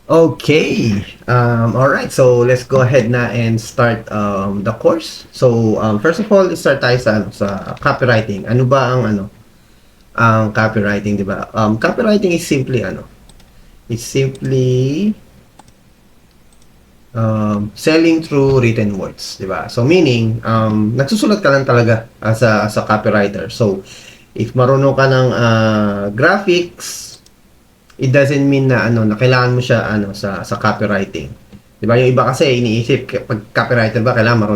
Okay. Alright. So, let's go ahead na and start the course. So, first of all, start tayo sa copywriting. Ano ba ang copywriting, di ba? Copywriting is simply it's simply selling through written words, di ba? So, meaning, nagsusulat ka lang talaga as a copywriter. So, if marunong ka ng graphics, it doesn't mean na na kailangan mo siya sa copywriting. 'Di ba? Yung iba kasi iniisip pag copywriter ba kailangan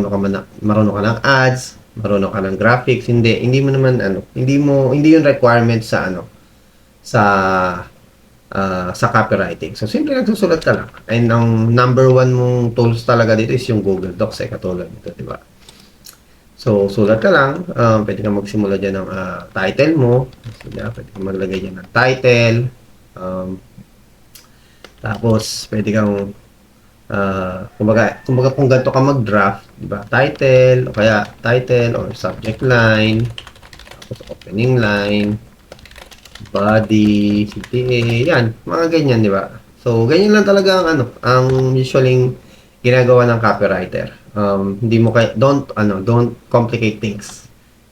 marunong ka ng ads, marunong ka ng graphics, hindi mo naman hindi yung requirement sa sa copywriting. So simple nagsusulat ka lang. And ang number one mong tools talaga dito is yung Google Docs katulad nito, 'di ba? So, sulat ka lang. Pwede kang magsimula dyan ng title mo. So, pwede kang maglagay dyan ng title. Um, Tapos, pwede kang kumbaga kung ganito ka mag-draft, di ba? Title, o kaya title or subject line, tapos opening line, body, CTA, yan, mga ganyan, di ba? So, ganyan lang talaga ang usually ginagawa ng copywriter. Hindi mo don't complicate things,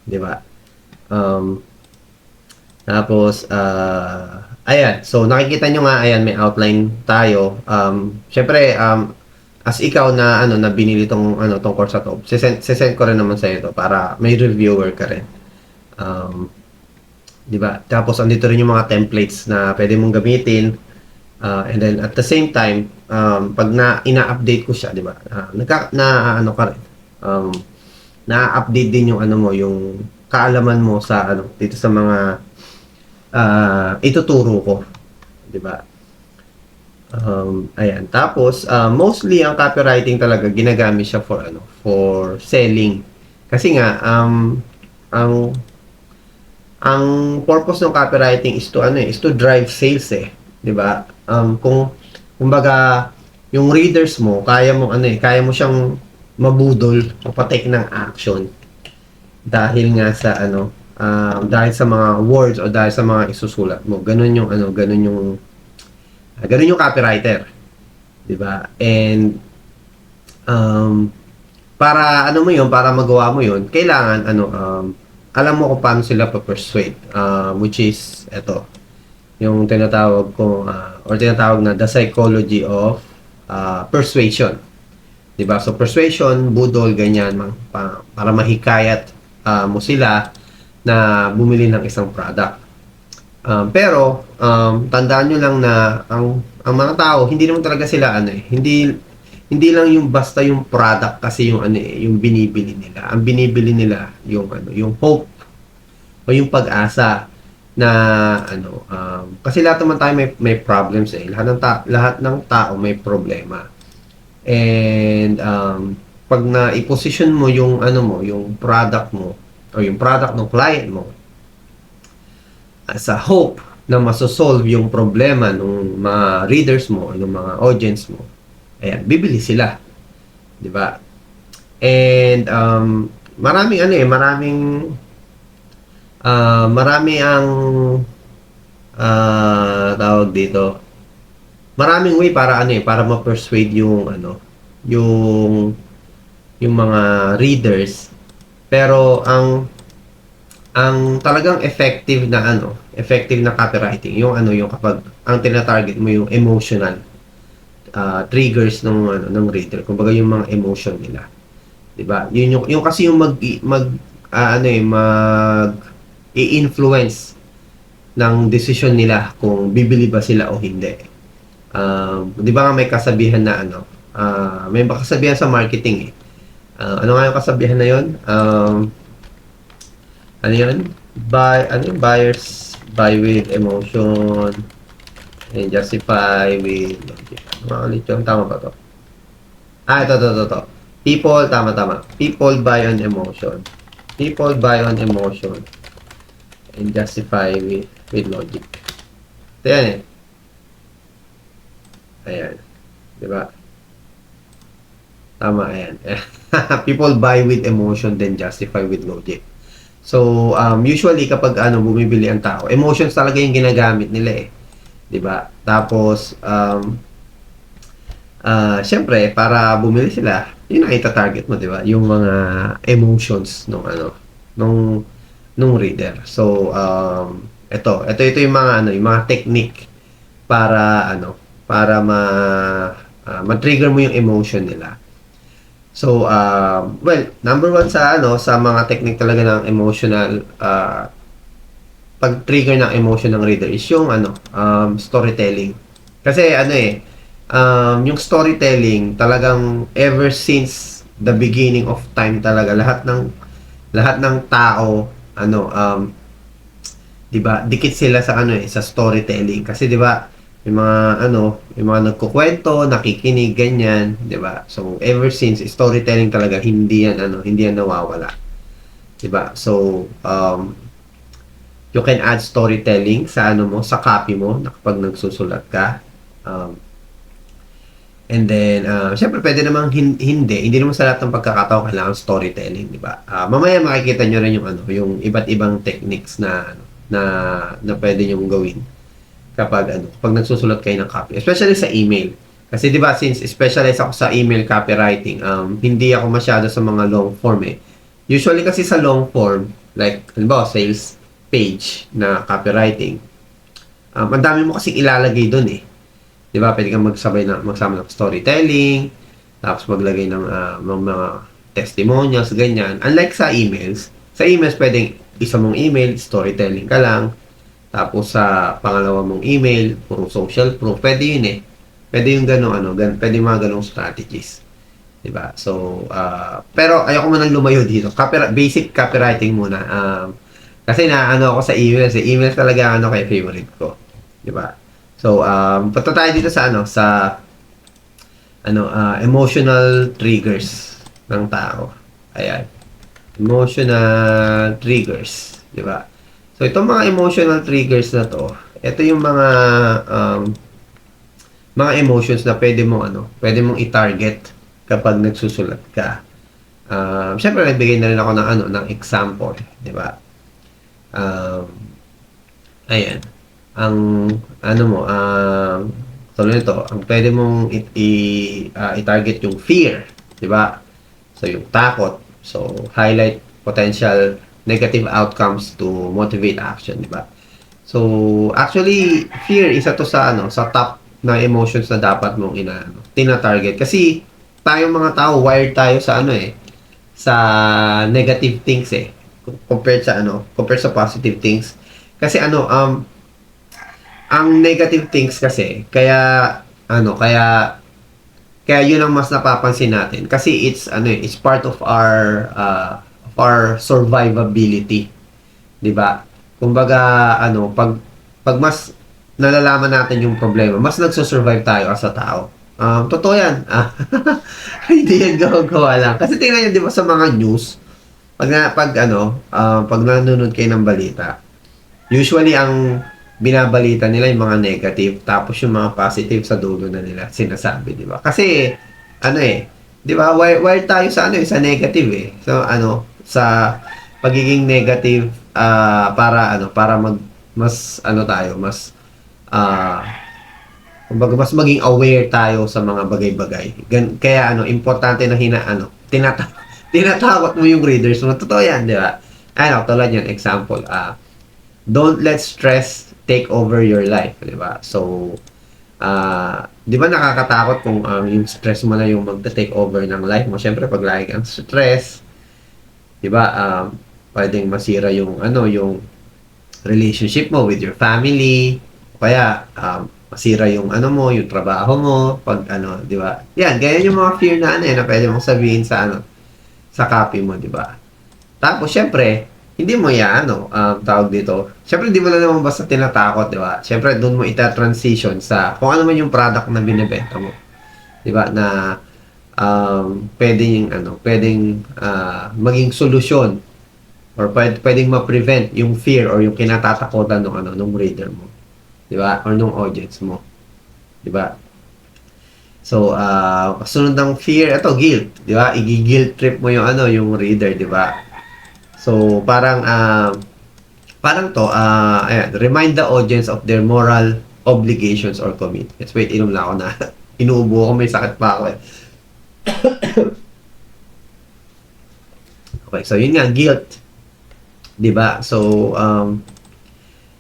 di ba? Um, Tapos, ayan. So, nakikita nyo nga, ayan, may outline tayo. Syempre, as ikaw na binili tong course na to, sisend ko rin naman sa ito para may reviewer ka rin. Um, di ba? Tapos, andito rin yung mga templates na pwede mong gamitin. And then, at the same time, pag ina-update ko siya, di ba? Ka rin. Um, na-update din yung yung kaalaman mo sa dito sa mga ituturo ko, 'di ba? Ayan. Tapos mostly ang copywriting talaga ginagamit siya for selling. Kasi nga ang ang purpose ng copywriting is to drive sales 'di ba? Kung kumbaga yung readers mo, kaya mo siyang mabudol o pa-take ng action dahil nga sa dahil sa mga words o dahil sa mga isusulat mo. Ganun yung copywriter, 'di ba? And para mo 'yun, para magawa mo 'yun, kailangan alam mo kung paano sila pa-persuade, which is yung tinatawag ko or tinatawag na the psychology of persuasion. 'Di ba? So persuasion, budol, ganyan para mahikayat mo sila na bumili ng isang product. Pero tandaan nyo lang na ang mga tao hindi naman talaga sila hindi lang yung basta yung product kasi yung binibili nila. Ang binibili nila yung hope o yung pag-asa na kasi lahat naman tayo may problems lahat ng tao may problema. And pag na-position mo yung yung product mo o yung product ng client mo sa hope na masosolve yung problema ng mga readers mo o ng mga audience mo, ayan, bibili sila, 'di ba? And maraming marami ang tawag dito, maraming way para ma-persuade yung yung mga readers. Pero ang talagang effective na copywriting, yung kapag ang tina-target mo yung emotional triggers ng reader, kumbaga yung mga emotion nila, 'di ba? Yun yung kasi yung mag i-influence ng decision nila kung bibili ba sila o hindi. 'Di ba nga may kasabihan na may kasabihan sa marketing ano nga yung kasabihan na 'yon? Ano yun? Buyers buy with emotion and justify with logic. Mga ulit yung tama ba to? Ito. Tama. People buy on emotion. People buy on emotion and justify with logic. Ito yan Ayan. Diba? Tama, ayan. People buy with emotion then justify with logic. So, usually kapag bumibili ang tao, emotions talaga yung ginagamit nila 'di ba? Tapos Siyempre para bumili sila, yun ang ita-target mo, 'di ba? Yung mga emotions nung ano, nung reader. So, ito yung mga ano, yung mga technique para ano, para ma-trigger mo yung emotion nila. So, well, number one sa ano, sa mga technique talaga ng emotional pag-trigger ng emotion ng reader is yung ano, storytelling. Kasi ano yung storytelling talagang ever since the beginning of time talaga lahat ng tao ano 'di ba? Dikit sila sa ano sa storytelling kasi 'di ba? Yung mga nagkukuwento, nakikinig ganyan, 'di ba? So ever since storytelling talaga hindi yan nawawala, 'di ba? So you can add storytelling sa ano mo, sa copy mo na kapag nagsusulat ka. Um, and then, syempre pwede namang hindi naman sa lahat ng pagkakataon kailangan storytelling, di ba? Mamaya makikita nyo rin yung ano, yung iba't ibang techniques na ano, na pwede nyo gawin kapag nagsusulat kayo ng copy, especially sa email. Kasi 'di ba, since specialize ako sa email copywriting, hindi ako masyado sa mga long form eh. Usually kasi sa long form, like halimbawa sales page na copywriting, ang dami mo kasi ilalagay doon eh. 'Di ba? Pwede kang magsama ng storytelling, tapos maglagay ng mga testimonials ganyan. Unlike sa emails pwedeng isa mong email, storytelling ka lang. Tapos sa pangalawa mong email, puro social proof. Pwede yun eh. Pwede yung pwede yung mga ganong strategies. 'Di ba? So, pero ayoko munang lumayo dito. Basic copywriting muna. Kasi na ano ako sa emails, emails talaga ano kay favorite ko, 'di ba? So, punta tayo dito sa ano, sa emotional triggers ng tao. Ayan. Emotional triggers, 'di ba? So, itong mga emotional triggers na to, ito yung mga emotions na pwede mong i-target kapag nagsusulat ka. Syempre nagbigay na rin ako ng ng example, 'di ba? Um, ayan. Ang tulad nito, ang pwede mong i-target yung fear, 'di ba? So yung takot. So highlight potential negative outcomes to motivate action, 'di ba? So actually fear isa to sa sa top na emotions na dapat mong tina-target kasi tayong mga tao wired tayo sa sa negative things eh compared sa positive things. Kasi ang negative things kasi kaya kaya yun ang mas napapansin natin kasi it's part of our survivability, 'di ba? Kumbaga pag mas nalalaman natin yung problema, mas nagso-survive tayo as a tao. Totoo 'yan. Hindi yan gawa lang. Kasi tingnan niyo 'di ba sa mga news, pag nanonood kayo ng balita, usually ang binabalita nila yung mga negative, tapos yung mga positive sa dulo na nila sinasabi, 'di ba? Kasi 'di ba? Wired tayo sa sa negative eh. So sa pagiging negative para mas tayo, mas ah kumbaga mas maging aware tayo sa mga bagay-bagay. Kaya importante na tinatakot mo yung readers mo. Totoo 'yan, 'di ba? Tulad yan example, don't let stress take over your life, 'di ba? So, 'di ba nakakatakot kung yung stress mo na yung magte-take over ng life mo. Syempre pag lagi kang stress, 'di ba? Pwedeng masira yung yung relationship mo with your family, kaya masira yung yung trabaho mo pag 'di ba? Yan, ganyan yung mga fear na na pwede mong sabihin sa sa copy mo, 'di ba? Tapos syempre, hindi mo tawag dito. Syempre hindi mo na naman basta tinatakot, 'di ba? Syempre doon mo ita-transition sa kung ano man yung product na binebenta mo, 'di ba? Na pwedeng maging solusyon or pwedeng ma-prevent yung fear or yung kinatatakutan ng reader mo, 'di ba? Or ng audience mo, 'di ba? So, kasunod ng fear, ito guilt, 'di ba? Igi-guilt trip mo yung yung reader, 'di ba? So, parang to, ayan, remind the audience of their moral obligations or commitments. Wait, inom lang ako na. inuubo ako, may sakit pa ako eh. Okay, so yun nga, guilt. 'Di ba? So,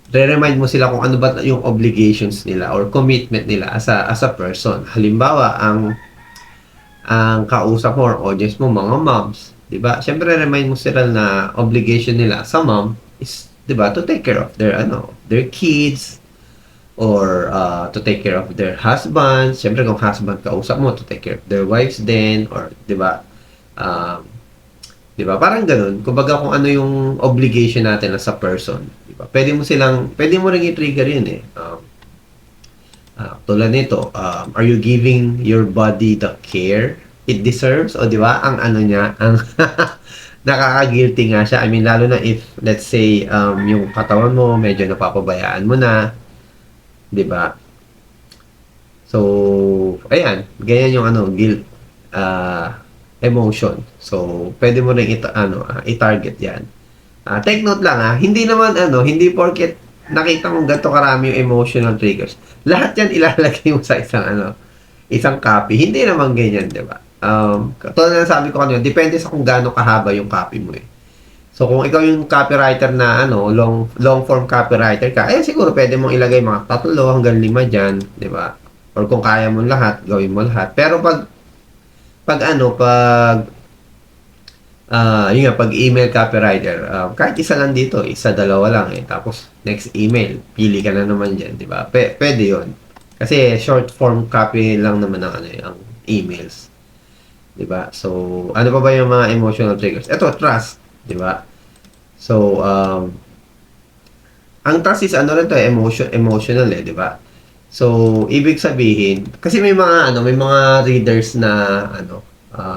re-remind mo sila kung ano ba yung obligations nila or commitment nila as a person. Halimbawa, ang kausap mo or audience mo, mga moms, 'di ba? Siyempre, remind mo sila na obligation nila sa mom is, 'di ba, to take care of their kids, or to take care of their husbands. Siyempre, kung husband kausap mo, to take care of their wives din, or 'di ba? Um, 'Di ba? Parang ganoon. Kumbaga kung ano yung obligation natin as a person, 'di ba? Pwede mo ring i-trigger 'yun eh. Tulad nito, are you giving your body the care it deserves? O 'di ba? Ang ano niya, ang nakaka-guilty nga siya. I mean, lalo na if let's say yung katawan mo medyo napapabayaan mo na, 'di ba? So, ayan, ganyan yung guilt emotion. So, pwede mo ring i-target 'yan. Take note lang hindi naman hindi porket nakita mong ganito karami yung emotional triggers, lahat 'yan ilalagay mo sa isang copy. Hindi naman ganyan, 'di ba? Katulad ng sabi ko kanina, depende sa kung gaano kahaba yung copy mo eh. So, kung ikaw yung copywriter na long form copywriter ka, siguro pwede mong ilagay mga 3 hanggang 5 diyan, 'di ba? Or kung kaya mo lahat, gawin mo lahat. Pero pag yun nga, pag email copywriter, kahit isa lang dito, isa, dalawa lang eh. Tapos, next email, pili ka na naman dyan, di ba? Pwede yun. Kasi, short form copy lang naman ang emails. Di ba? So, ano pa ba yung mga emotional triggers? Ito, trust. Di ba? So, ang trust is rin to, emotional eh, di ba? So, ibig sabihin, kasi may mga readers na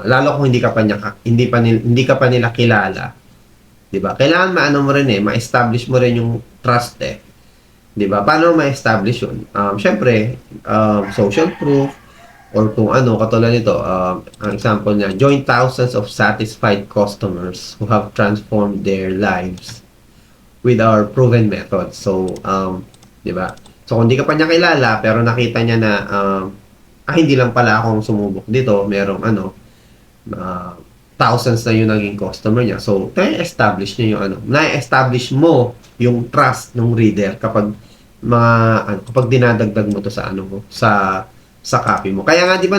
lalo kung hindi ka pa nila kilala, 'di ba? Kailangan mo rin ma-establish mo rin yung trust eh. 'Di ba? Paano ma-establish 'yun? Syempre, social proof, or kung katulad nito, ang example niya, join thousands of satisfied customers who have transformed their lives with our proven methods. So, 'di ba? So, kung hindi ka pa niya kilala, pero nakita niya na, hindi lang pala akong sumubok dito, merong thousands na yung naging customer niya. So, na-establish niya yung na-establish mo yung trust ng reader kapag kapag dinadagdag mo to sa sa copy mo. Kaya nga, di ba,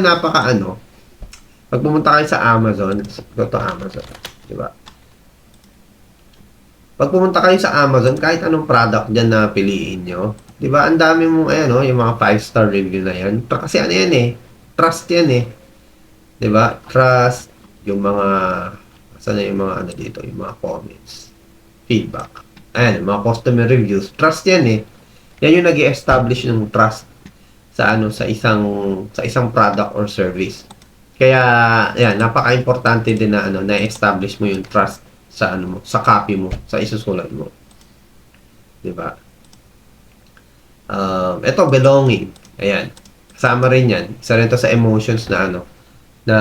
pag pumunta kayo sa Amazon, Amazon, di ba? Pag pumunta kayo sa Amazon, kahit anong product dyan na piliin nyo, di ba, ang dami mong, yung mga 5-star review na yan. Kasi yan eh, trust yan eh. Di ba? Trust, yung mga, saan na yung mga dito, yung mga comments, feedback. Ayan, yung mga customer reviews. Trust yan eh. Yan yung nag-i-establish ng trust sa isang product or service. Kaya, yan, napaka-importante din na na-establish mo yung trust sa sa copy mo, sa isusulat mo. 'Di ba? Ito, belonging. Ayan. Kasama rin 'yan. Isa rin 'to sa emotions na na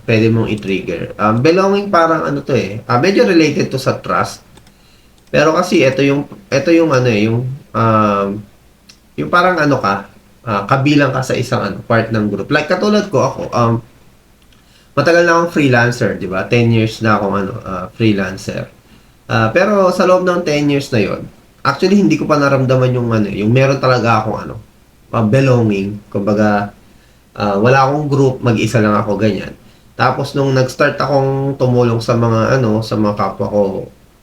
pwede mong i-trigger. Belonging parang to eh. Medyo related to sa trust. Pero kasi ito yung yung parang kabilang ka sa isang part ng group. Like katulad ko ako, matagal na akong freelancer, di ba? 10 years na akong freelancer. Pero sa loob ng 10 years na yon, actually hindi ko pa naramdaman yung meron talaga akong belonging. Kumbaga, wala akong group, mag-isa lang ako, ganyan. Tapos nung nag-start akong tumulong sa mga sa mga kapwa ko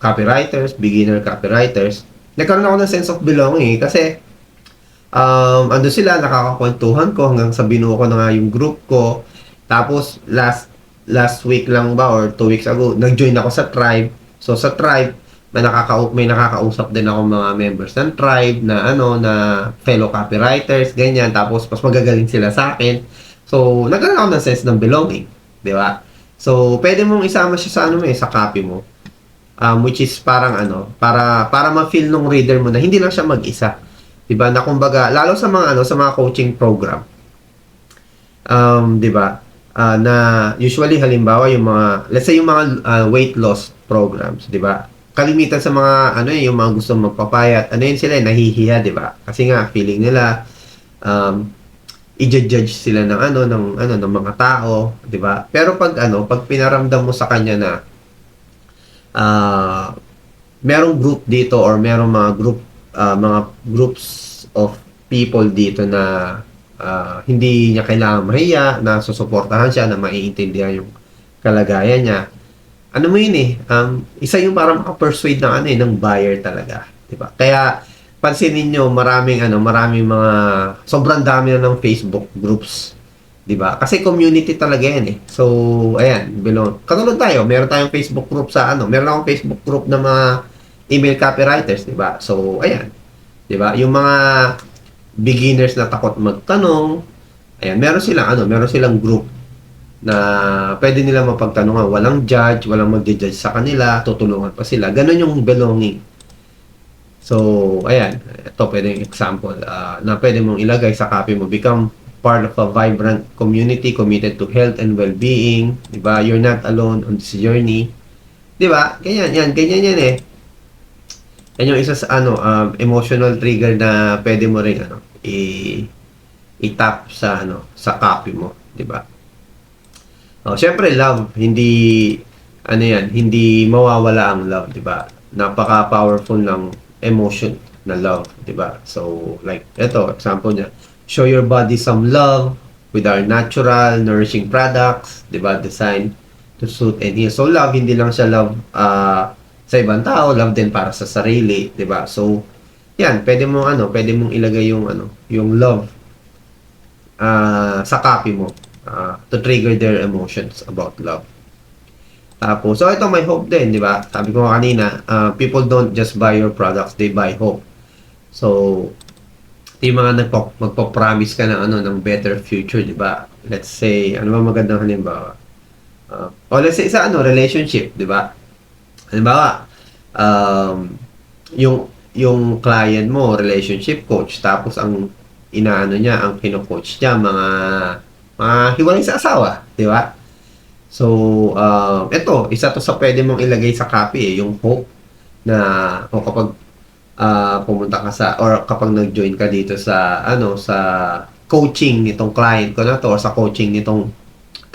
copywriters, beginner copywriters, nagkaroon ako ng sense of belonging kasi ando sila, nakakakwentuhan ko hanggang sa binuo ko na nga yung group ko. Tapos last week lang ba or 2 weeks ago, nag-join ako sa tribe. So sa tribe, may nakakausap din ako mga members ng tribe na na fellow copywriters, ganyan. Tapos mas magagaling sila sa akin. So nagkaroon ako ng sense ng belonging, 'di ba? So pwede mong isama siya sa sa copy mo. Which is parang para ma-feel nung reader mo na hindi lang siya mag-isa. 'Di ba? Na kumbaga, lalo sa mga sa mga coaching program. 'Di ba? Na usually halimbawa yung mga, let's say yung mga weight loss programs, 'di ba? Kalimitan sa mga yung mga gusto magpapayat, yun sila nahihiya, 'di ba? Kasi nga feeling nila i-judge sila ng ng mga tao, 'di ba? Pero pag pinaramdam mo sa kanya na ah merong group dito or merong mga groups of people dito na hindi niya kailangan mahiya, na susuportahan siya, na maiintindihan yung kalagayan niya. Ano mo yun isa yung para maka-persuade ng ng buyer talaga, 'di ba? Kaya pansinin niyo maraming mga sobrang dami na ng Facebook groups, 'di ba? Kasi community talaga yan eh. So, ayan, katulad tayo, meron tayong Facebook group meron akong Facebook group na mga email copywriters, 'di ba? So, ayan, 'di ba? Yung mga beginners na takot magtanong, ayan, meron silang group na pwede nila mapagtanungan, walang judge, walang magje-judge sa kanila, tutulungan pa sila. Ganun yung belonging. So, ayan, ito pwedeng example na pwede mong ilagay sa copy mo. Become part of a vibrant community committed to health and well-being. Diba? You're not alone on this journey. Diba? Ganyan yan eh. Yan yung isa sa emotional trigger na pwede mo ring i-tap sa copy mo. Diba? Oh, syempre love, hindi mawawala ang love, 'di ba? Napaka-powerful ng emotion na love, 'di ba? So, like ito, example niya. Show your body some love with our natural nourishing products, 'di ba? Designed to soothe and heal. So, love hindi lang siya love sa ibang tao, love din para sa sarili, 'di ba? So, yan, pwede mong ilagay yung love sa copy mo. To trigger their emotions about love. Tapos, so ito may hope din, di ba? Sabi ko kanina, people don't just buy your products, they buy hope. So, ito yung mga magpo-promise ka ng better future, di ba? Let's say, ano ba magandang halimbawa? Let's say sa relationship, di ba? Halimbawa, yung client mo, relationship coach, tapos ang ang kino-coach niya, mga hiwalay sa asawa, di ba? So, ito, isa to sa pwede mong ilagay sa copy yung hope na kapag pumunta ka or kapag nag-join ka dito sa coaching nitong client ko na to or sa coaching nitong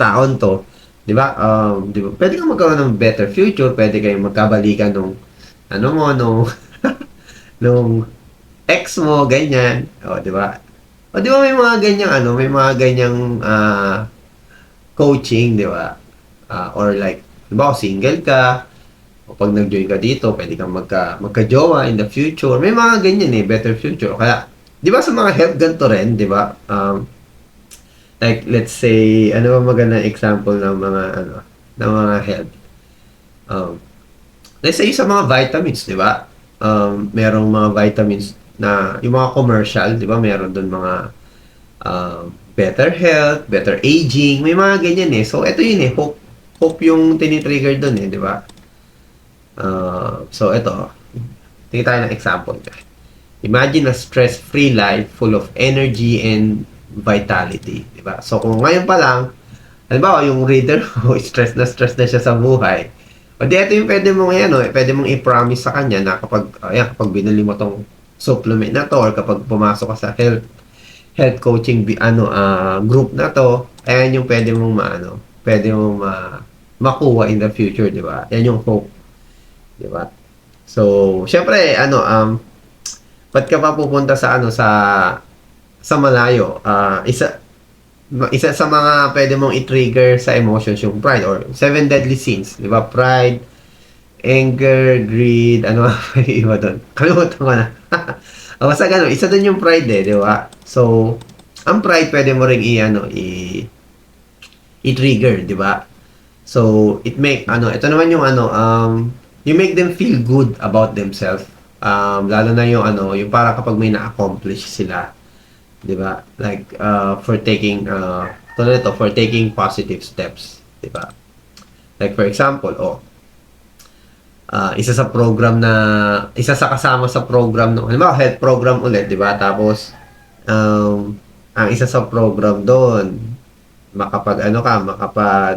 taon to, di ba? Di ba? Pwede kang magkaroon ng better future, pwede kayong magkabalikan nung ex mo, ganyan. O, di ba? O, di ba may mga ganyang coaching, di ba? Or like, di ba, single ka, o pag nag-join ka dito, pwede kang magka-jowa in the future. May mga ganyan better future. Kaya, di ba sa mga health ganito rin, di ba? Like, let's say, ano ba magandang example ng mga health? Let's say sa mga vitamins, di ba? Merong mga vitamins na yung mga commercial, di ba? Meron doon mga better health, better aging, may mga ganyan eh. So, ito yun hope yung tinitrigger doon di ba? So, ito. Tingnan tayo ng example. Imagine a stress-free life full of energy and vitality, di ba? So, kung ngayon pa lang, halimbawa, yung reader mo, stress na siya sa buhay. O di, ito yung pwede mong i-promise sa kanya na kapag binili mo tong supplement na to or kapag pumasok ka sa health coaching group na to, ayan yung pwede mong makuha in the future, di ba? Yan yung hope, di ba? So, syempre, ba't ka pa pupunta sa malayo? Isa sa mga pwede mong i-trigger sa emotions yung pride or 7 deadly sins, di ba? Pride, anger, greed, ano pa yung iba doon? Kalimutan ko na. Basta ganun, isa doon yung pride di ba? So, ang pride pwede mo ring i-trigger, di ba? So, ito naman yung you make them feel good about themselves. Lalo na yung yung para kapag may na-accomplish sila, di ba? Like, for taking positive steps, di ba? Like, for example, isa sa kasama sa program halimbawa health program ulit, di ba? Tapos ang isa sa program doon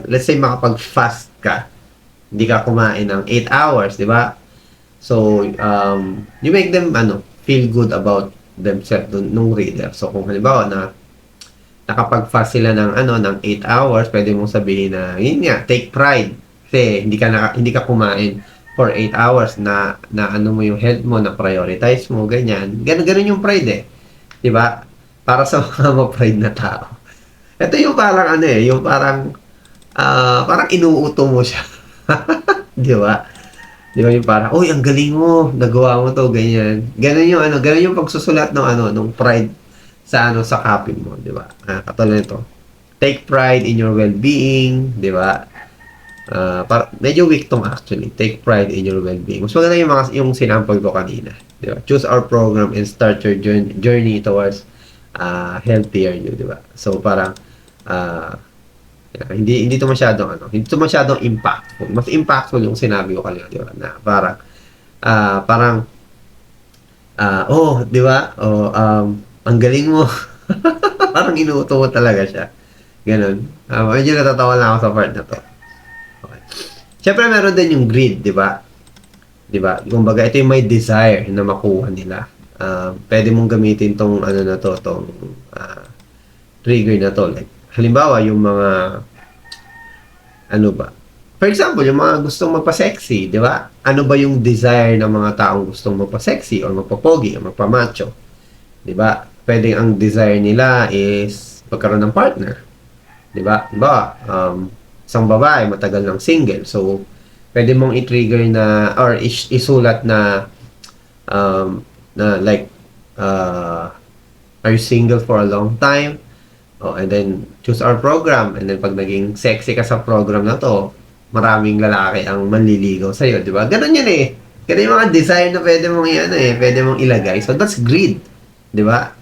let's say makapag fast ka, hindi ka kumain ng 8 hours, di ba? So you make them feel good about themselves nung reader. So kung halimbawa na nakapag-fast sila ng ano, ng 8 hours, pwede mong sabihin na, yun nga, take pride. Kasi hindi ka kumain for 8 hours na ano mo yung health mo, na prioritize mo, ganyan. Ganun yung pride eh. 'Di ba? Para sa mga ma-pride na tao. Ito yung parang ano eh, yung parang parang inuuto mo siya. 'Di ba? 'Di ba yung parang, "Uy, ang galing mo, nagawa mo 'to," ganyan. Ganun yung pagsusulat ng ano, ng pride sa ano sa copy mo, 'di ba? Katulad nito. Take pride in your well-being, 'di ba? Medyo weak tong actually. Take pride in your well-being. Mas maganda yung sinample ko kanina. Di ba? Choose our program and start your journey towards healthier you, di ba? So parang uh, hindi to masyadong hindi to masyadong impactful. Mas impactful yung sinabi ko kanina, di ba? Na parang oh, di ba? Oh, ang galing mo. Parang inuuto mo talaga siya. Ganun. Medyo natatawa lang ako sa part na to. Okay. Siyempre meron din yung greed, di ba? 'Di ba? Kumbaga ito yung may desire na makuha nila. Pwede mong gamitin tong ano na to, tong trigger na to. Like, halimbawa, yung mga ano ba? For example, yung mga gustong magpa-sexy, 'di ba? Ano ba yung desire ng mga taong gustong magpa-sexy or magpa-pogi or magpa-macho? 'Di ba? Pwedeng ang desire nila is magkaroon ng partner. 'Di ba? Ba, isang babae matagal ng single. So, pwede mong i-trigger na or isulat na like are you single for a long time? Oh, and then choose our program, and then pag naging sexy ka sa program na to, maraming lalaki ang manliligaw sa iyo, di ba? Ganun 'yun eh. Ganun yung mga design na pwede mong pwede mong ilagay. So that's greed, di ba?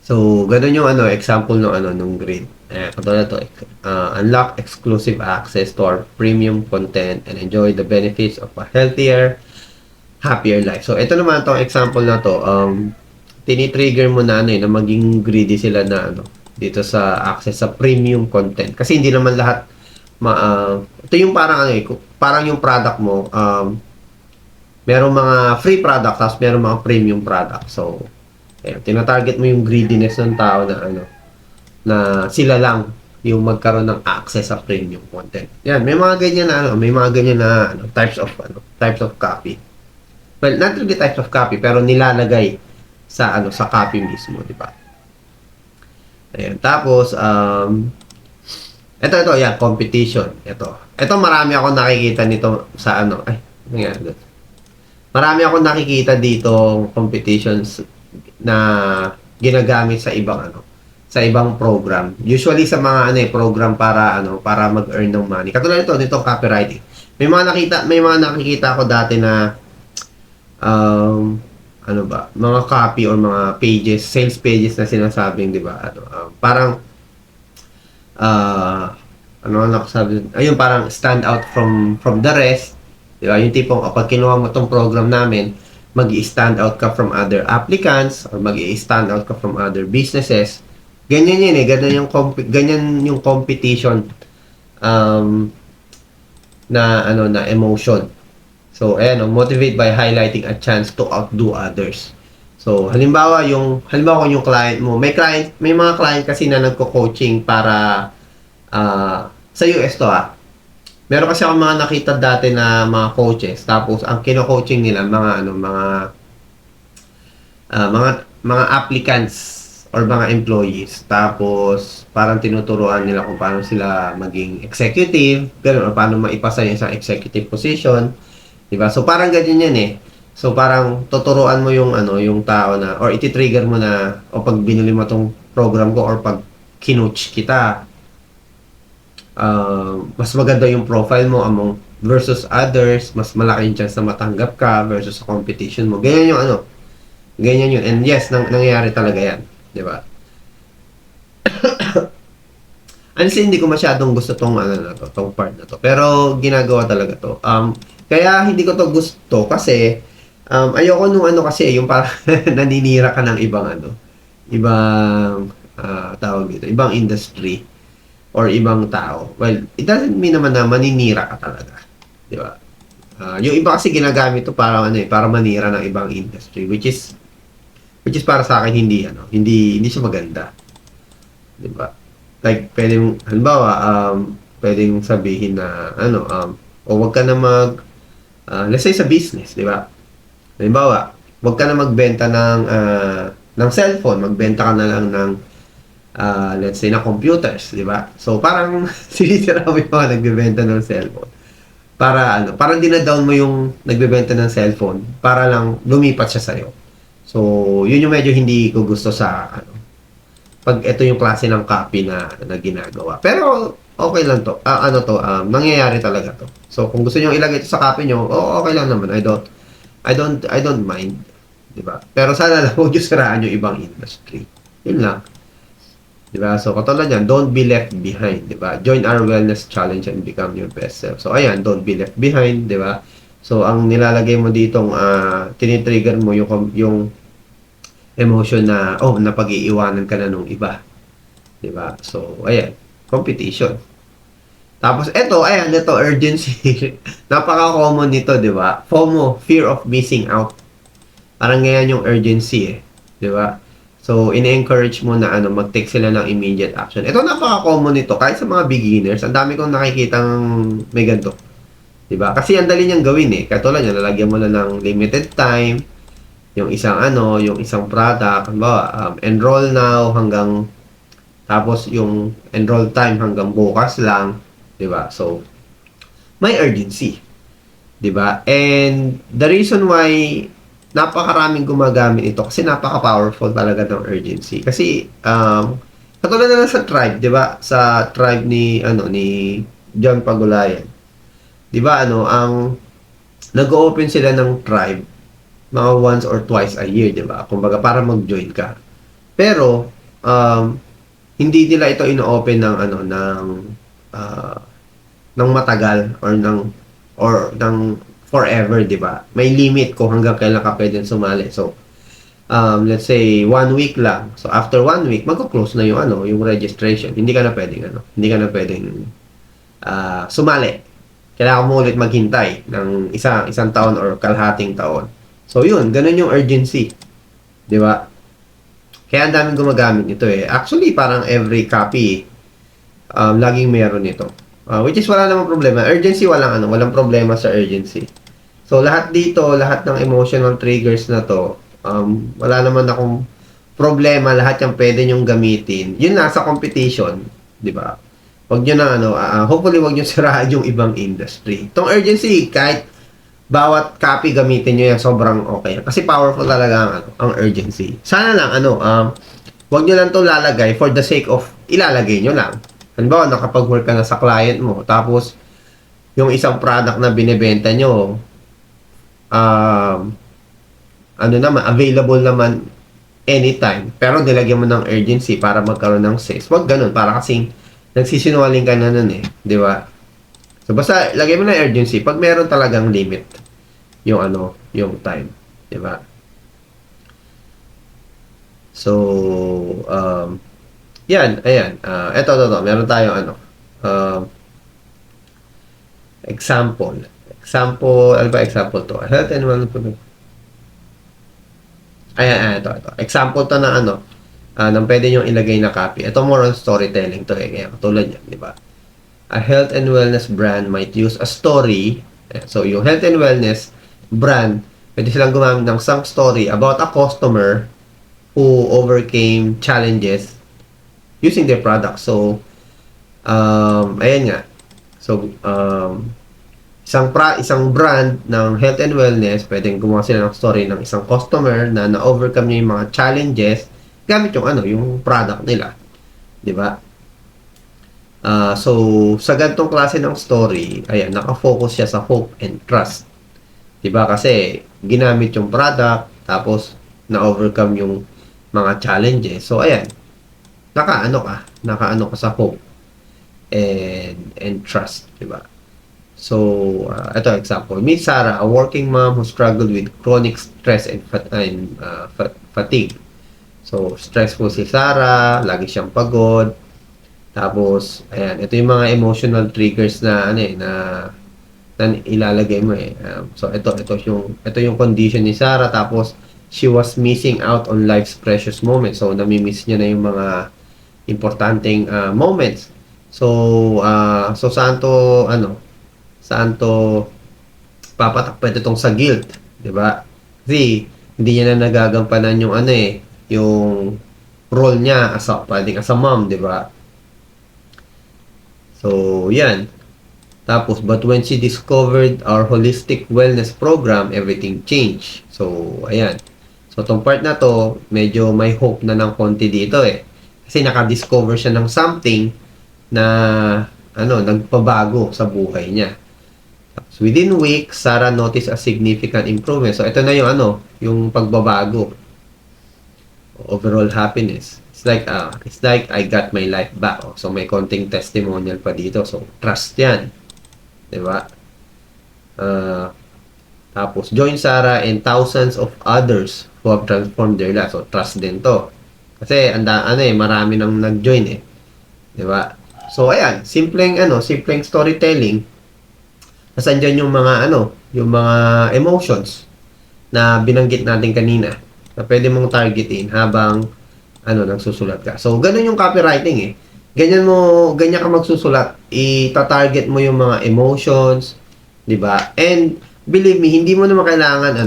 So, ganun yung example ng nung greed. Katulad to, unlock exclusive access to our premium content and enjoy the benefits of a healthier, happier life. So, ito naman tong example na to, tinitrigger mo na na maging greedy sila na dito sa access sa premium content. Kasi hindi naman lahat ito yung parang parang yung product mo, merong mga free product tapos merong mga premium product. So, tinatarget mo yung greediness ng tao na na sila lang yung magkaroon ng access sa premium content. Yan, may mga ganyan na may mga ganyan na types of copy. Well, not really types of copy, pero nilalagay sa sa copy mismo, di ba? Ayan, tapos ito yan, competition. Ito marami ako nakikita nito sa nangyari doon. Marami ako nakikita dito competitions na ginagamit sa ibang program. Usually sa mga program para mag-earn ng money. Katulad nito copywriting. May mga nakikita ako dati na mga copy or mga pages, sales pages na sinasabing, 'di ba? Parang ayun, parang stand out from the rest. 'Di ba? Yung tipong pag kinuha mo tong program namin, mag-i-stand out ka from other applicants or mag-i-stand out ka from other businesses. Ganyan yun ganyan yung competition na emotion. So, motivate by highlighting a chance to outdo others. So, halimbawa yung client mo, may mga client kasi na nagko-coaching para sa US to Meron kasi ako mga nakita dati na mga coaches, tapos ang kino-coaching nila mga applicants or mga employees. Tapos parang tinuturuan nila kung paano sila maging executive, ganun, or paano maipasa yung isang executive position, 'di ba? So parang ganyan 'yan eh. So parang tuturuan mo yung tao na, or iti-trigger mo na, o pag binili mo tong program ko or pag kinuch kita, mas maganda yung profile mo among versus others, mas malaki yung chance na matanggap ka versus sa competition mo. Ganyan yun. And yes, nangyayari talaga yan. Di ba? Honestly, hindi ko masyadong gusto tong tong part na to. Pero ginagawa talaga to. Kaya hindi ko to gusto kasi ayoko nung kasi yung parang naninira ka ng ibang tawag dito, ibang industry or ibang tao. Well, it doesn't mean naman na maninira ka talaga. Di ba? Yung iba kasi ginagamit to para para manira ng ibang industry, which is Which is para sa akin hindi siya maganda, 'di ba? Like pwedeng halimbawa, pwedeng sabihin na o wag ka na let's say sa business, 'di ba? Halimbawa, wag ka na magbenta ng cellphone, magbenta ka na lang ng let's say na computers, 'di ba? So parang sinisira mo yung mga nagbebenta ng cellphone. Parang dina-down mo yung nagbebenta ng cellphone para lang lumipat siya sa'yo. So, yun yung medyo hindi ko gusto sa pag ito yung klase ng copy na ginagawa. Pero okay lang to. Nangyayari talaga to. So, kung gusto niyo ilagay ito sa copy niyo, okay lang naman. I don't mind, 'di ba? Pero sana lang huwag niyo siraan yung ibang industry. Yun lang. 'Di ba? So, katulad yan, don't be left behind, 'di ba? Join our wellness challenge and become your best self. So, ayan, don't be left behind, 'di ba? So, ang nilalagay mo ditong tinitrigger mo yung emotion na napag-iiwanan ka na nung iba, 'di ba? So, ayan, competition. Tapos ito urgency. Napaka-common nito, 'di ba? FOMO, fear of missing out. Parang ngayon yung urgency 'di ba? So, ini-encourage mo na mag-take sila ng immediate action. Ito napaka-common nito kahit sa mga beginners. Ang dami kong nakikitang may ganito. 'Di ba? Kasi ang dali niyang gawin Katulad niyan, lalagyan mo lang ng limited time yung isang product, halimbawa, enroll now tapos yung enroll time hanggang bukas lang, 'di ba? So, may urgency, 'di ba? And the reason why napakaraming gumagamit ito kasi napaka-powerful talaga ng urgency. Kasi katulad na lang sa tribe, 'di ba? Sa tribe ni John Pagulayan. 'Di ba ang nag-open sila ng tribe mga once or twice a year, 'di ba? Kumbaga para mag-join ka. Pero hindi nila ito ino-open ng matagal or ng forever, 'di ba? May limit kung hanggang kailan ka pwedeng sumali. So, let's say 1 week lang. So, after 1 week, magko-close na yung registration. Hindi ka na pwedeng sumali. Kailangan mo ulit maghintay ng isang taon or kalahating taon. So, yun, ganun yung urgency. 'Di ba? Kaya ang daming gumagamit nito Actually, parang every copy laging meron nito. Which is wala namang problema. Urgency, walang problema sa urgency. So, lahat ng emotional triggers na to, wala naman akong problema. Lahat yung pwede nyong gamitin. Yun nasa competition, 'di ba? Wag niyo na hopefully wag niyo sirahan yung ibang industry. Itong urgency, kahit bawat copy gamitin nyo yan, sobrang okay. Kasi powerful talaga ang urgency. Sana lang, wag nyo lang to lalagay for the sake of ilalagay nyo lang. Halimbawa, nakapag-work ka na sa client mo, tapos, yung isang product na binibenta nyo, available naman anytime. Pero nilagyan mo ng urgency para magkaroon ng sales. Wag ganun, para kasing nagsisinungaling ka na nun di ba? So, basta, lagay mo na urgency pag meron talagang limit yung time. Diba? So, yan, ayan. Ito, meron tayong example. Ano ba example to? Health and wellness. Ayan, ito. Example to na nang pwede nyo ilagay na copy. Ito more on storytelling to Kaya katulad yan, di ba? A health and wellness brand might use a story. So, yung health and wellness brand, pwede silang gumamit ng some story about a customer who overcame challenges using their product. So, ayan nga. So, isang brand ng health and wellness, pwedeng gumawa sila ng story ng isang customer na na-overcome niya yung mga challenges gamit yung product nila. 'Di ba? So, sa ganitong klase ng story, ayan, nakafocus siya sa hope and trust. 'Di ba? Kasi ginamit yung product, tapos na-overcome yung mga challenges. So, ayan, nakaano ka sa hope and trust, 'di ba? So, ito example. Meet Sarah, a working mom who struggled with chronic stress and fatigue. So, stressful si Sarah, lagi siyang pagod. Tapos, ayan, ito yung mga emotional triggers na ilalagay mo so ito yung condition ni Sarah, tapos she was missing out on life's precious moments. So, namimiss niya na yung mga importanteng moments. So saan to, saan to papatakpan itong sa guilt, di ba? Kasi, hindi niya na nagagampanan yung yung role niya as a mom, di ba? So, yan. Tapos, but when she discovered our holistic wellness program, everything changed. So, ayan. So, tong part na to, medyo may hope na ng konti dito eh. Kasi naka-discover siya ng something na, nagpabago sa buhay niya. Tapos, within weeks, Sarah noticed a significant improvement. So, ito na yung yung pagbabago. Overall happiness. It's like I got my life back. So, may konting testimonial pa dito. So, trust yan. Diba? Tapos, join Sarah and thousands of others who have transformed their lives. So, trust din to. Kasi, marami nang nag-join eh. Diba? So, ayan. Simpleng storytelling. Nasaan dyan yung mga, yung mga emotions na binanggit natin kanina na pwede mong targetin habang nagsusulat ka. So, ganun yung copywriting eh. Ganyan ka magsusulat. Ita-target mo yung mga emotions, 'di ba? And believe me, hindi mo kailangan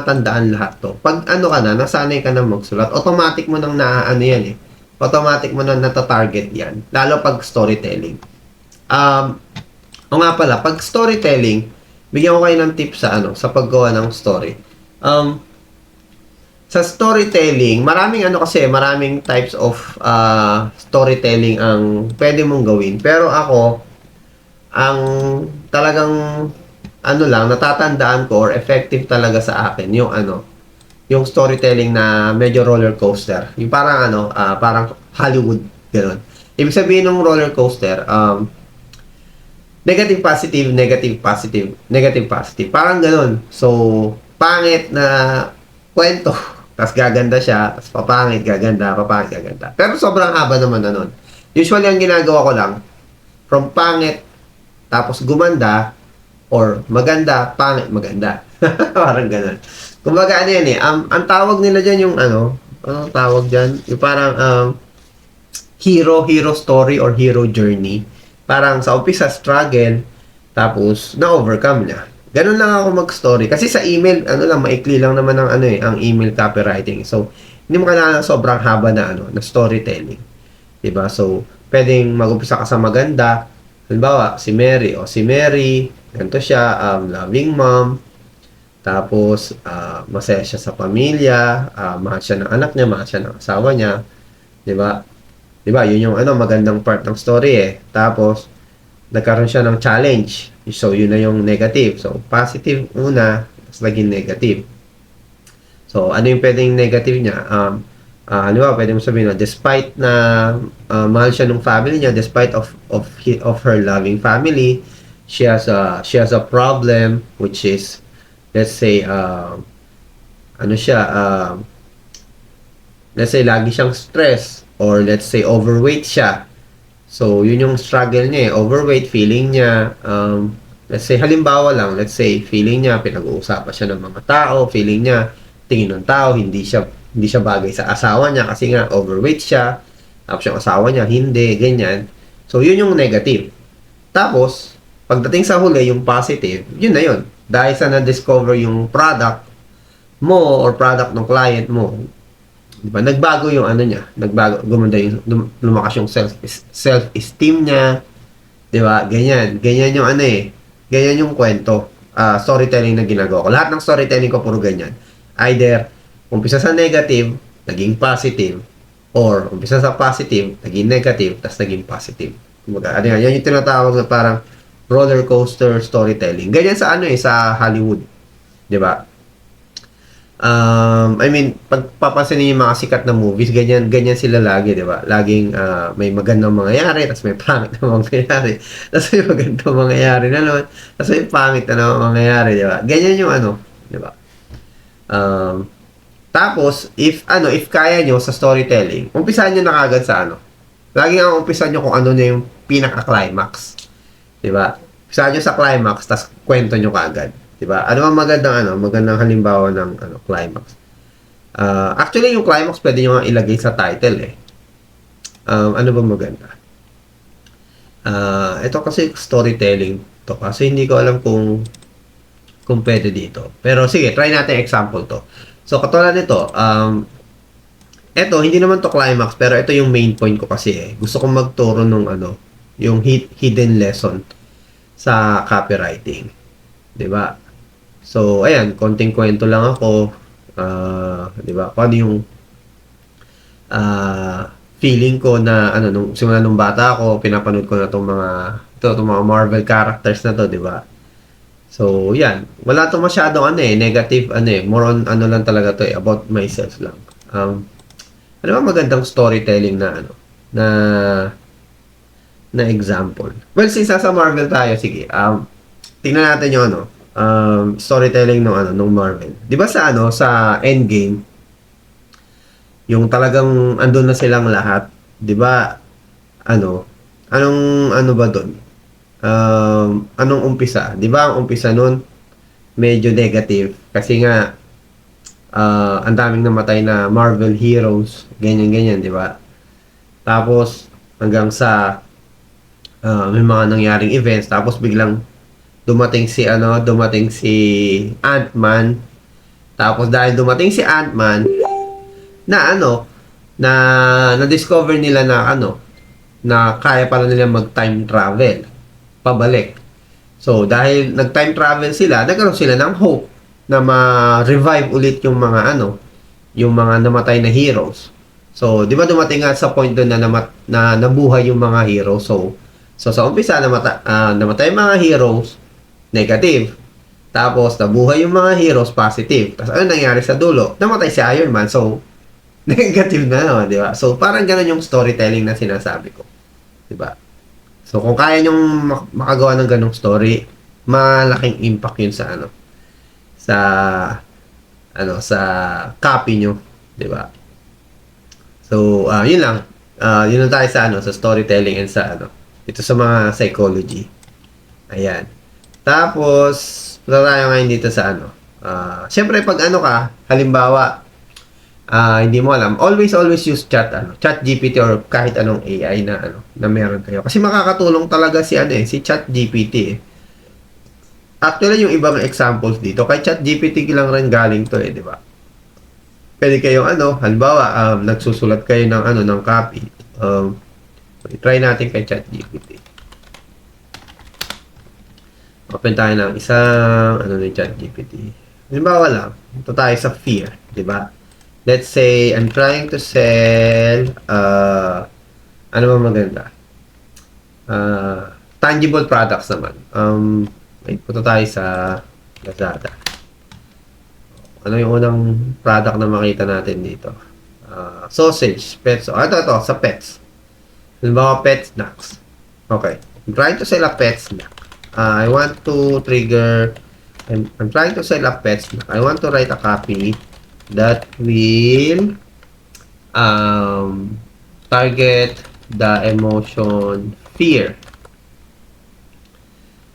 tandaan lahat 'to. Pag ka na, nasanay ka na magsulat, automatic mo nang yan eh. Automatic mo nang nata-target yan, lalo pag storytelling. O nga pala, pag storytelling, bigyan ko kayo ng tips sa paggawa ng story. Sa storytelling, maraming types of storytelling ang pwede mong gawin. Pero ako, ang talagang natatandaan ko or effective talaga sa akin yung storytelling na medyo roller coaster. Yung parang parang Hollywood, gano'n. Ibig sabihin ng roller coaster, negative, positive, negative, positive, negative, positive. Parang gano'n. So, pangit na kwento. Tapos gaganda siya, tapos papangit, gaganda. Pero sobrang haba naman na nun. Usually, ang ginagawa ko lang, from pangit, tapos gumanda, or maganda, pangit, maganda. Parang ganun. Kumbaga, yan eh. Ang tawag nila dyan yung anong tawag dyan? Yung parang hero story or hero journey. Parang sa umpisa, struggle, tapos na-overcome niya. Ganun lang ako mag-story. Kasi sa email, maikli lang naman ang email copywriting. So, hindi mo kailangan sobrang haba na storytelling. Diba? So, pwedeng mag-umpisa ka sa maganda. Halimbawa, si Mary, ganito siya, loving mom. Tapos, masaya siya sa pamilya, mahal siya ng anak niya, mahal siya ng asawa niya. Diba? Diba? Yun yung magandang part ng story eh. Tapos, nagkaroon siya ng challenge. So, yun na yung negative. So, positive una, tapos naging negative. So, ano yung pwedeng negative niya? Ano ba, pwede mo sabihin na, despite na mahal siya ng family niya, despite of her loving family, she has a problem, which is, let's say, let's say, lagi siyang stress, or let's say, overweight siya. So, yun yung struggle niya eh. Overweight, feeling niya, let's say, halimbawa lang, let's say, feeling niya, pinag-uusapan siya ng mga tao, feeling niya, tingin ng tao, hindi siya bagay sa asawa niya kasi nga, overweight siya, tapos yung asawa niya, hindi, ganyan. So, yun yung negative. Tapos, pagdating sa huli, yung positive, yun na yun. Dahil sa na-discover yung product mo or product ng client mo, diba? Nagbago yung niya, gumanda yung, lumakas yung self-esteem niya, diba? Ganyan yung ganyan yung kwento, storytelling na ginagawa ko. Lahat ng storytelling ko puro ganyan. Either, umpisa sa negative, naging positive, or umpisa sa positive, naging negative, tas naging positive. Yan yung tinatawag na parang roller coaster storytelling. Ganyan sa sa Hollywood, diba? I mean, pagpapansin niyo yung mga sikat na movies, ganyan sila lagi, di ba? Laging may magandang mangyayari, tapos may pangit na mangyayari, tapos may magandang mangyayari na naman, tapos may pangit na mangyayari, di ba? Ganyan yung di ba? Tapos, if kaya nyo sa storytelling, umpisahan nyo na kagad sa laging ang umpisahan nyo kung na yung pinaka-climax. Di ba? Umpisahan nyo sa climax, tapos kwento nyo kagad. Diba? Ano ang magandang halimbawa ng climax? Actually, yung climax pwede nyo nga ilagay sa title eh. Ano ba maganda? Ito kasi storytelling to. Kasi hindi ko alam kung pwede dito. Pero sige, try natin example to. So, katulad nito, ito, hindi naman to climax, pero ito yung main point ko kasi eh. Gusto kong magturo nung ano, yung hidden lesson sa copywriting. 'Di ba? So, ayan, konting kwento lang ako. 'Di ba? Kung ano yung feeling ko na ano nung simula nung bata ako, pinapanood ko na tong mga Marvel characters na to, 'di ba? So, yan. Wala to masyadong ano eh, negative ano eh. More on ano lang talaga to eh, about myself lang. Ano ba magandang storytelling na ano, na na example? Well, since sa Marvel tayo, sige. Tingnan natin yung ano, storytelling ng ano, nung Marvel. 'Di ba sa ano, sa Endgame, yung talagang andun na silang lahat, 'di ba? Ano, anong ba doon? Anong umpisa? 'Di ba ang umpisa noon medyo negative kasi nga ang daming namatay na Marvel heroes, ganyan-ganyan, 'di ba? Tapos hanggang sa may mga nangyaring events tapos biglang dumating si Ant-Man. Tapos dahil dumating si Ant-Man na ano, na na-discover nila na ano, na kaya pala nila mag-time travel pabalik. So, dahil nag-time travel sila, nagkaroon sila ng hope na ma-revive ulit yung mga ano, yung mga namatay na heroes. So, 'di ba dumating nga sa point doon na nabuhay yung mga heroes. So sa umpisa namatay yung mga heroes, negative. Tapos nabuhay yung mga heroes, positive. Tapos ano nangyari sa dulo? Namatay si Iron Man. So, negative na naman, di ba? So, parang ganun yung storytelling na sinasabi ko. Di ba? So, kung kaya nyong makagawa ng ganung story, malaking impact yun sa ano, sa sa copy nyo, di ba? So, yun lang. Yun lang tayo sa ano, sa storytelling and sa ano, ito sa mga psychology. Ayan. Tapos, punta tayo ngayon dito sa ano. Siyempre, pag ano ka, halimbawa, hindi mo alam, always use chat GPT or kahit anong AI na ano, na meron kayo. Kasi makakatulong talaga si ano eh, si chat GPT eh. Actually, yung ibang examples dito, kay chat GPT lang rin galing to eh, di ba? Pwede kayong ano, halimbawa, nagsusulat kayo ng ano, ng copy. Try natin kay chat GPT. Open tayo ng isang ano ni chat GPT. Halimbawa lang, ito tayo sa fear, di ba? Let's say, I'm trying to sell, ano ba maganda? Tangible products naman. Wait, punta tayo sa Lazada. Ano yung unang product na makita natin dito? Sausage, pets. Ito, sa pets. Halimbawa, pet snacks. Okay. I'm trying to sell a pet snack. I want to trigger, I'm trying to sell a pet snack. I want to write a copy that will target the emotion fear.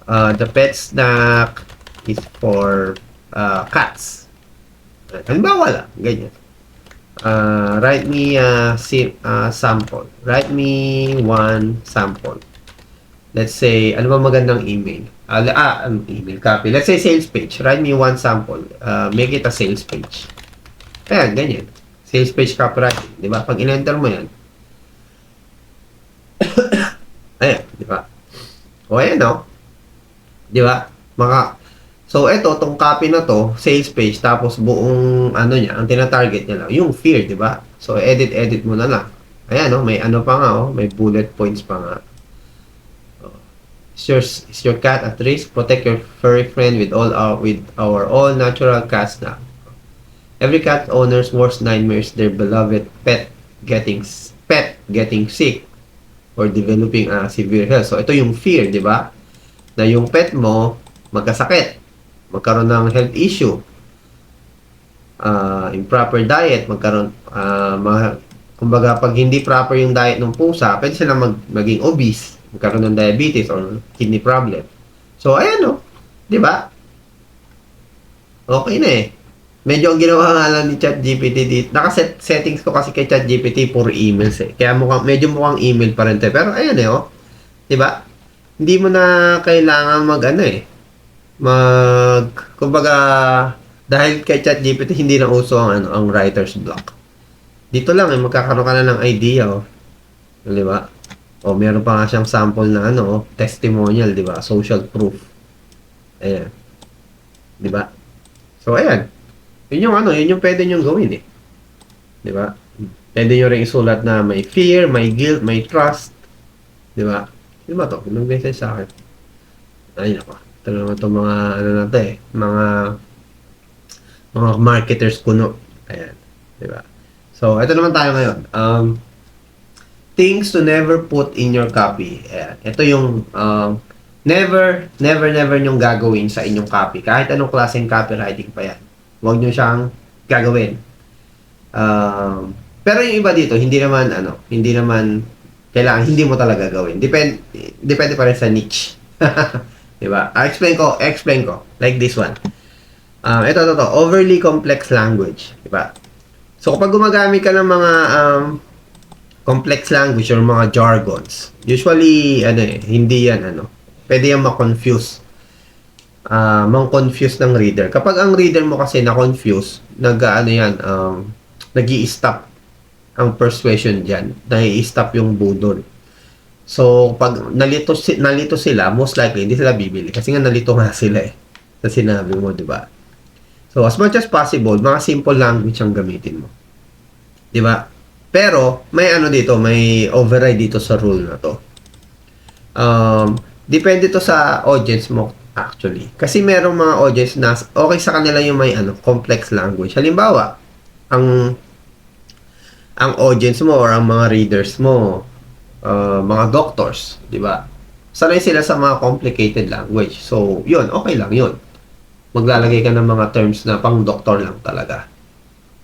The pet snack is for cats. Halimbawa lang, ganyan. Write me a sample. Write me one sample. Let's say, ano ba magandang email? Email copy. Let's say sales page. Write me one sample. Make it a sales page. Ayan, ganyan. Sales page copywriting. Di ba? Pag in-enter mo yan. Ayan, di ba? O, ayan, no? Di ba? So, eto, tong copy na to, sales page, tapos buong, ano niya, ang tina-target niya lang, yung fear, di ba? So, edit mo na lang. Ayan, no? May ano pa nga, oh. May bullet points pa nga. Is your cat at risk? Protect your furry friend with our all natural cat snack. Every cat owner's worst nightmare is their beloved pet getting sick or developing a severe health. So ito yung fear, di ba? Na yung pet mo magkasakit, magkaroon ng health issue, improper diet, kumbaga pag hindi proper yung diet ng pusa, pwede sila maging obese, magkaroon ng diabetes or kidney problem. So, ayan o. Di ba? Okay na eh. Medyo ang ginawa nga lang ni ChatGPT dito, nakaset settings ko kasi kay ChatGPT puro emails eh. Kaya medyo mukhang email pa rin 'to. Pero ayan eh, oh. 'Di ba? Hindi mo na kailangan mag ano eh, mag kumbaga dahil kay ChatGPT hindi na uso ang ano, ang writer's block. Dito lang eh magkakaroon ka na ng idea oh. 'Di ba? O meron pa nga siyang sample na ano, oh, testimonial, 'di ba? Social proof. Ayan. 'Di ba? So ayan. Yun yung ano, yun yung pwede nyo gawin eh. Di ba? Pwede nyo rin isulat na may fear, may guilt, may trust. Di ba? Di ba to? Nag-message sa akin. Ay, nako. Ito naman itong mga, ano na to eh. Mga marketers kuno. Ayan. Di ba? So, ito naman tayo ngayon. Things to never put in your copy. Ayan. Ito yung, never nyong gagawin sa inyong copy. Kahit anong klaseng copywriting pa yan. Huwag nyo siyang gagawin. Pero yung iba dito, hindi naman kailangan, hindi mo talaga gawin. Depende pa rin sa niche. Diba? Explain ko. Like this one. Ito, overly complex language. Diba? So, kapag gumagamit ka ng mga complex language or mga jargons, usually, hindi yan, pwede yan ma-confuse. Mang-confuse ng reader. Kapag ang reader mo kasi na-confuse, nag-i-stop ang persuasion dyan. Nag-i-stop yung budol. So, pag nalito sila, most likely, hindi sila bibili. Kasi nga nalito nga sila eh. Sa sinabi mo, di ba? So, as much as possible, mga simple language ang gamitin mo. Di ba? Pero, may may override dito sa rule na to. Depende to sa audience mo actually. Kasi merong mga audience na okay sa kanila yung may complex language. Halimbawa, ang audience mo or ang mga readers mo, mga doctors, di ba? Sanay sila sa mga complicated language. So, yun, okay lang yun. Maglalagay ka ng mga terms na pang doktor lang talaga.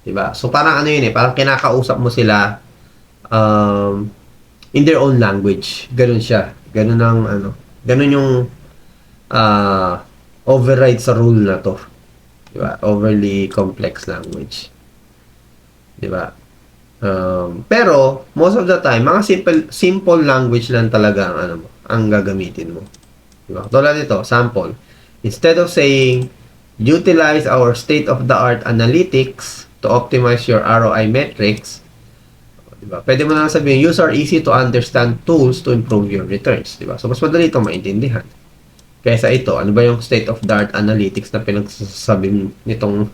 Di ba? So, parang yun eh, parang kinakausap mo sila in their own language. Ganun siya. Ganun yung override sa rule na to. Diba? Overly complex language. Diba? Pero, most of the time, mga simple language lang talaga ang gagamitin mo. Diba? Tulad nito, sample. Instead of saying, utilize our state-of-the-art analytics to optimize your ROI metrics, diba? Pwede mo na sabihin, use our easy-to-understand tools to improve your returns. Diba? So, mas madali itong maintindihan. Kaysa ito, ano ba yung state-of-the-art analytics na pinagsasabi nitong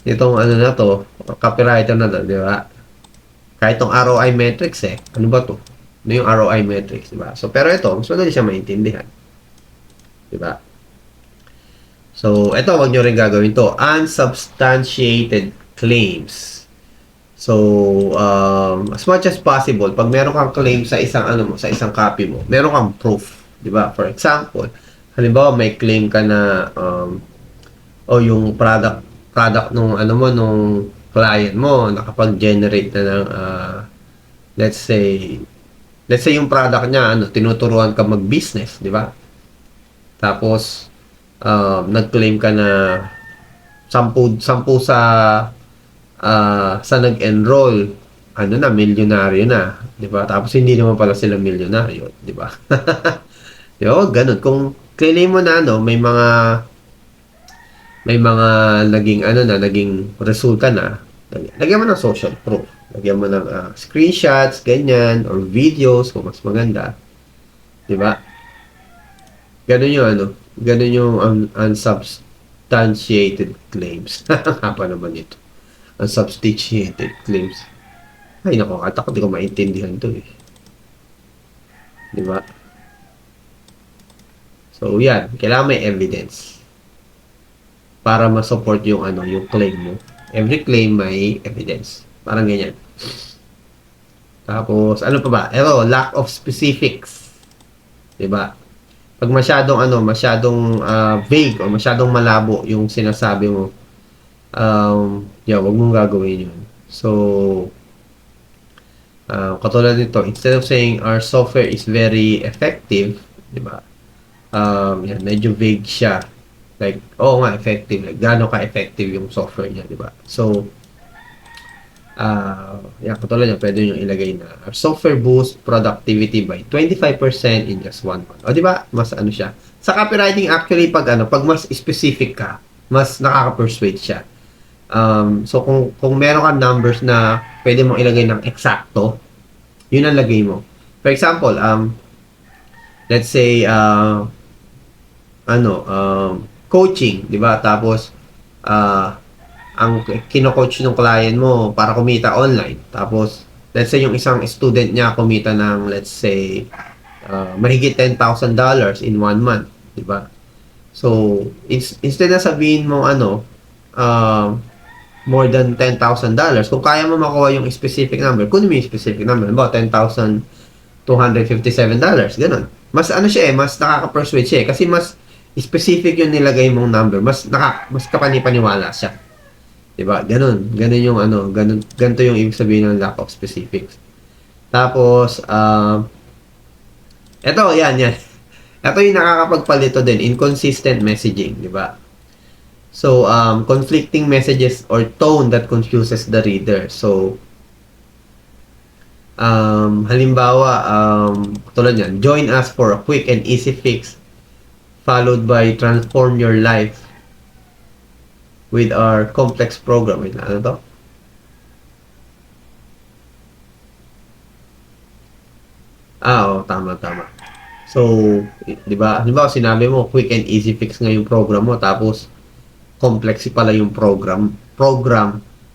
na to, copywriter na to, di ba? Kahit itong ROI metrics ano ba to? Ano yung ROI metrics, di ba? So, pero ito, mas madali siya maintindihan. Di ba? So, ito, wag nyo rin gagawin to. Unsubstantiated claims. So, as much as possible, pag meron kang claim sa isang sa isang copy mo, meron kang proof, di ba? For example, halimbawa may claim ka na yung product nung nung client mo nakapag-generate na ng let's say yung product niya tinuturuan ka mag-business, di ba? Tapos nag-claim ka na 10 sa nag-enroll milyonaryo na, di ba? Tapos hindi naman pala sila milyonaryo, di ba? Di ba? Ganun. Kung claim mo na may mga naging resulta na, lagyan mo ng social proof. Lagyan mo ng screenshots, ganyan, or videos kung mas maganda. Di ba? Ganun yung unsubstantiated claims. Apa naman ito? Unsubstantiated claims. Ay, nako, kata ko di ko maintindihan to eh. Di ba? So, yan. Kailangan may evidence para ma-support yung yung claim mo. Every claim may evidence. Parang ganyan. Tapos, ano pa ba? Lack of specifics. Diba? Pag masyadong vague o masyadong malabo yung sinasabi mo, wag mong gagawin yun. So, katulad nito, instead of saying our software is very effective, diba? Medyo vague siya. Like, oo nga, effective. Like, gaano ka-effective yung software niya, di ba? So, yan, katulad yan, pwede nyo ilagay na software boost productivity by 25% in just 1 month. O, di ba? Mas ano siya. Sa copywriting, actually, pag mas specific ka, mas nakaka-persuade siya. So, kung meron kang numbers na pwede mong ilagay ng eksakto, yun ang lagay mo. For example, let's say, coaching, di ba? Tapos, ang kino-coach ng client mo para kumita online. Tapos, let's say yung isang student niya kumita ng, let's say, mahigit $10,000 in 1 month, di ba? So, instead na sabihin mo more than $10,000, kung kaya mo makuha yung specific number, kunin mo yung specific number, about $10,257, ganun. Mas ano siya mas nakaka-persuade siya kasi mas specific yung nilagay mong number, mas kapani-paniwala siya. 'Di ba? Ganun yung ganito yung ibig sabihin ng lack of specifics. Tapos yan. Ito yung nakakapagpalito din, inconsistent messaging, 'di ba? So, conflicting messages or tone that confuses the reader. So, halimbawa, tulad yan, join us for a quick and easy fix followed by transform your life with our complex program. Wait, ano to? Tama. So, di ba? Halimbawa, sinabi mo, quick and easy fix nga yung program mo, tapos complex pala yung program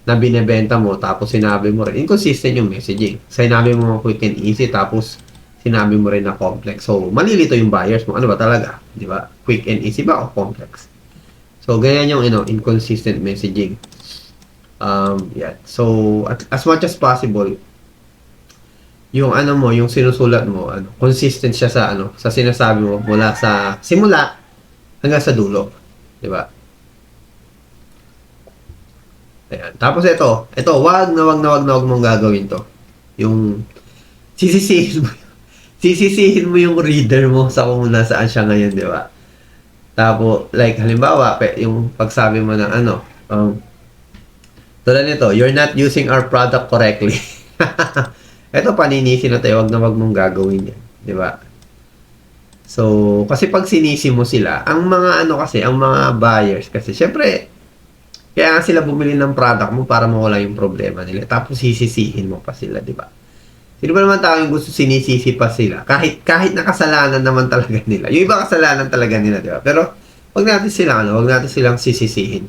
na binebenta mo, tapos sinabi mo rin, inconsistent yung messaging. Sinabi mo quick and easy, tapos sinabi mo rin na complex. So, malilito yung buyers mo. Ano ba talaga? Di ba? Quick and easy ba o complex? So, ganyan yung inconsistent messaging. Yeah. So, as much as possible, yung yung sinusulat mo, consistent siya sa sinasabi mo mula sa simula hanggang sa dulo. Di ba? Ayan. Tapos ito, wag na wag mong gagawin to. Yung sisisihin mo yung reader mo sa kung nasaan siya ngayon, di ba? Tapos, like, halimbawa, yung pagsabi mo ng tulad nito, you're not using our product correctly. Ito, paninisi na tayo, wag na wag mong gagawin yan, di ba? So, kasi pag sinisi mo sila, ang mga ang mga buyers, kasi syempre, kaya nga sila bumili ng product mo para mawala yung problema nila. Tapos sisisihin mo pa sila, di ba? Sino ba naman tao yung gusto sinisisi pa sila? Kahit nakasalanan naman talaga nila. Yung iba kasalanan talaga nila, di ba? Pero wag natin silang sisisihin.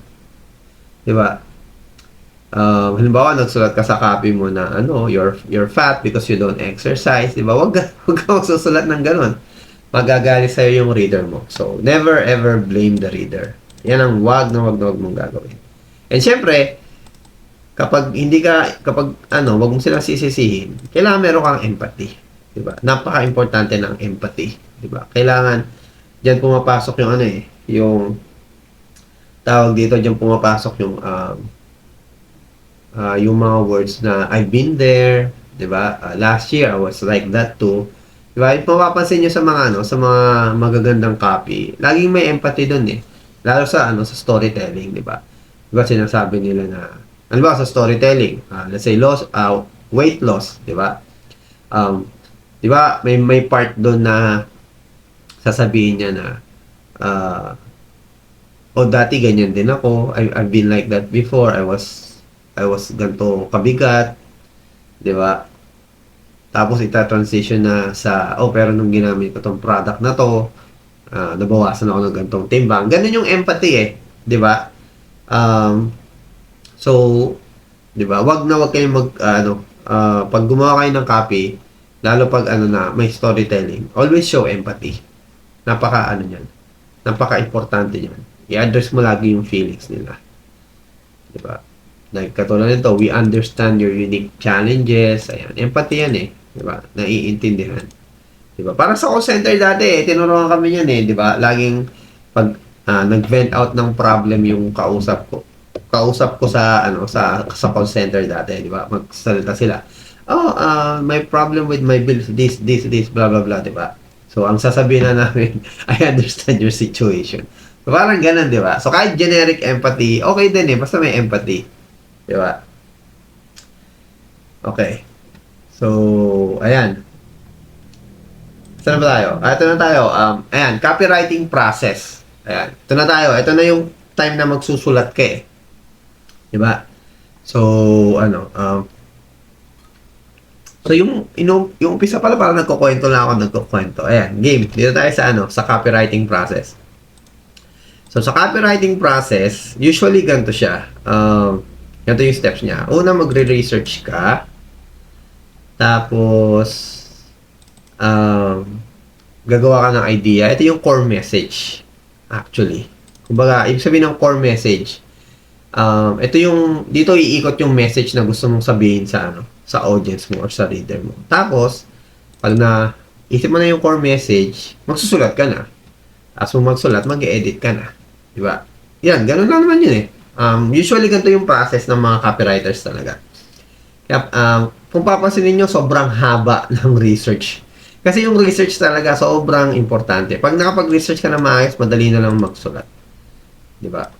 Di ba? Halimbawa, nagsulat ka sa copy mo na you're fat because you don't exercise, di ba? Wag ka magsusulat ng ganun. Magagalit sa'yo yung reader mo. So, never ever blame the reader. Yan ang wag na wag mong gagawin. And syempre, kapag wag mo silang sisisihin, kailangan meron kang empathy, 'di ba? Napaka-importante ng empathy, 'di ba? Kailangan diyan pumapasok yung yung tawag dito, diyan pumapasok yung mga words na I've been there, 'di ba? Last year I was like that too. 'Di ba? If mapapansin niyo sa mga sa mga magagandang copy, laging may empathy doon lalo sa sa storytelling, 'di ba? Diba sinasabi nila na ano ba sa storytelling, let's say weight loss, di ba? Di ba may part doon na sasabihin niya na dati ganyan din ako, I've been like that before, I was ganito kabigat, di ba? Tapos ita-transition na sa pero nung ginamit ko tong product na to, nabawasan ako ng ganitong timbang. Ganun yung empathy di ba? So, 'di ba? Wag kayong pag gumawa kayo ng copy, lalo pag na may storytelling, always show empathy. Niyan. Napaka-importante niyan. I-address mo lagi yung feelings nila. 'Di ba? Like katulad nito, we understand your unique challenges. Ayan, empathy yan 'di ba? Naiintindihan. 'Di ba? Para sa call center dati, tinuruan kami niyan 'di ba? Laging pag nag-vent out ng problem yung kausap ko sa call center dati, di ba? Magsalita sila. My problem with my bills, this, blah, blah, blah, di ba? So, ang sasabihin na namin, I understand your situation. Parang ganun, di ba? So, kahit generic empathy, okay din eh. Basta may empathy. Di ba? Okay. So, ayan. Saan na ba tayo? Ito na tayo. Ayan, copywriting process. Ayan. Ito na tayo. Ito na yung time na magsusulat ka eh. Di ba? So, ano, so yung umpisa pala parang nagkukwento lang ako, nagkukwento. Ayan, game. Dito tayo sa ano, sa copywriting process. So, sa copywriting process, usually ganito siya. Ganito yung steps niya. Una, magre-research ka. Tapos, gagawa ka ng idea. Ito yung core message, actually. Kumbaga, ibig sabihin ng core message, ito yung, dito iikot yung message na gusto mong sabihin sa, ano, sa audience mo or sa reader mo. Tapos, pag na, isip mo na yung core message, magsusulat ka na. As mo magsulat, mag-edit ka na. Diba? Yan, ganun lang naman yun eh. Usually, ganito yung process ng mga copywriters talaga. Kaya, kung papansinin nyo, sobrang haba ng research. Kasi yung research talaga sobrang importante. Pag nakapag-research ka na maayos, madali na lang magsulat. Di ba?